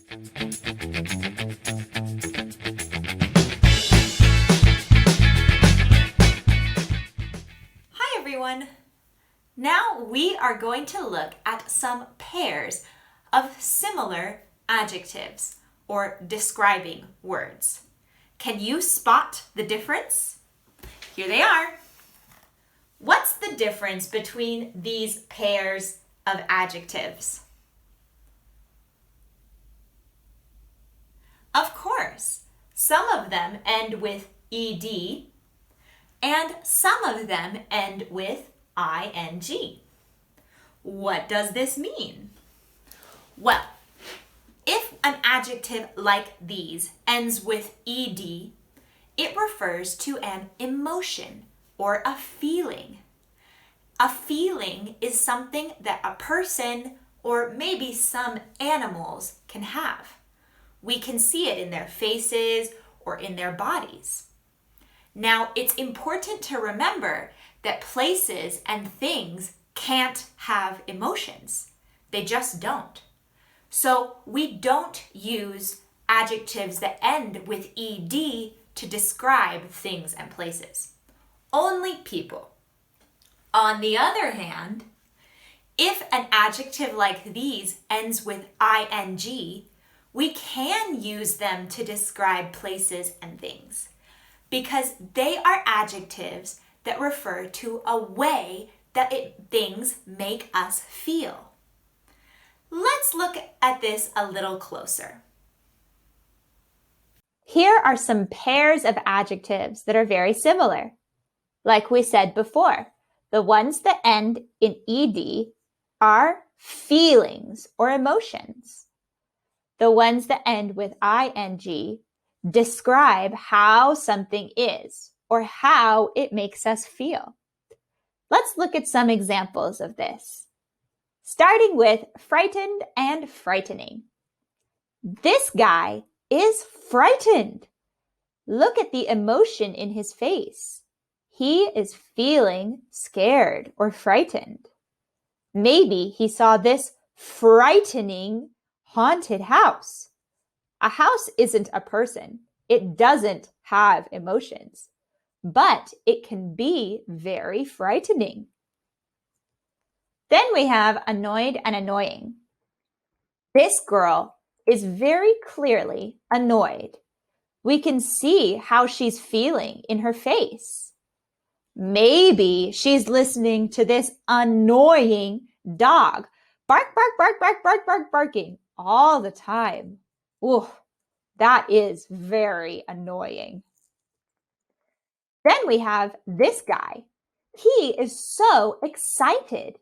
Hi everyone! Now we are going to look at some pairs of similar adjectives or describing words. Can you spot the difference? Here they are. What's the difference between these pairs of adjectives? Of course, some of them end with ed and some of them end with ing. What does this mean? Well, if an adjective like these ends with ed, it refers to an emotion or a feeling. A feeling is something that a person or maybe some animals can have. We can see it in their faces or in their bodies. Now, it's important to remember that places and things can't have emotions. They just don't. So we don't use adjectives that end with ed to describe things and places. Only people. On the other hand, if an adjective like these ends with ing, we can use them to describe places and things because they are adjectives that refer to a way that things make us feel. Let's look at this a little closer. Here are some pairs of adjectives that are very similar. Like we said before, the ones that end in ed are feelings or emotions. The ones that end with ing describe how something is or how it makes us feel. Let's look at some examples of this. Starting with frightened and frightening. This guy is frightened. Look at the emotion in his face. He is feeling scared or frightened. Maybe he saw this frightening haunted house. A house isn't a person. It doesn't have emotions, but it can be very frightening. Then we have annoyed and annoying. This girl is very clearly annoyed. We can see how she's feeling in her face. Maybe she's listening to this annoying dog bark, bark, bark, bark, bark, bark, barking all the time. Ooh, that is very annoying. Then we have this guy. He is so excited.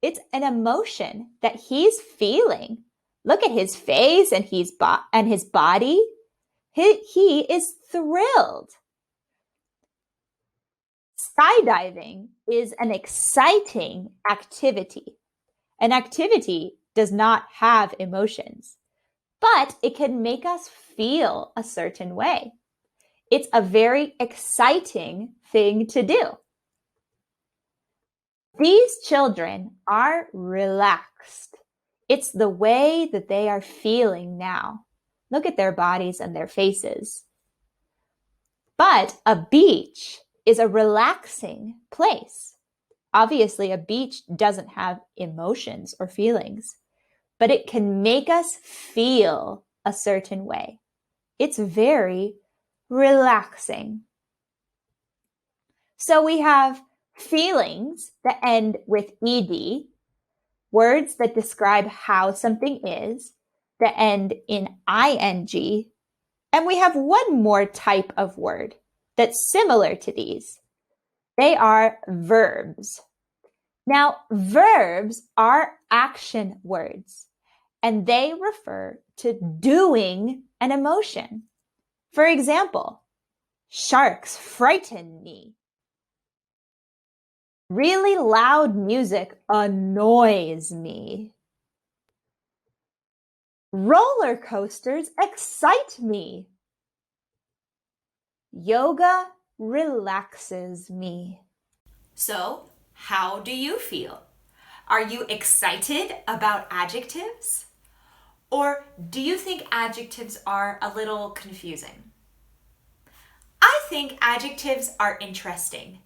It's an emotion that he's feeling. Look at his face and his body. He is thrilled. Skydiving is an exciting activity. An activity does not have emotions, but it can make us feel a certain way. It's a very exciting thing to do. These children are relaxed. It's the way that they are feeling now. Look at their bodies and their faces. But a beach is a relaxing place. Obviously, a beach doesn't have emotions or feelings, but it can make us feel a certain way. It's very relaxing. So we have feelings that end with ed, words that describe how something is, that end in ing, and we have one more type of word that's similar to these. They are verbs. Now, verbs are action words, and they refer to doing an emotion. For example, sharks frighten me. Really loud music annoys me. Roller coasters excite me. Yoga relaxes me. So, how do you feel? Are you excited about adjectives? Or do you think adjectives are a little confusing? I think adjectives are interesting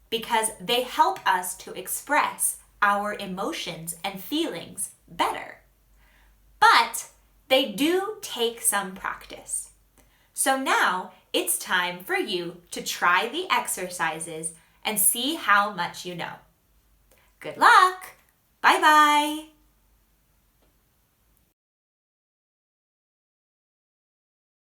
because they help us to express our emotions and feelings better. But they do take some practice. So now it's time for you to try the exercises and see how much you know. Good luck! Bye-bye!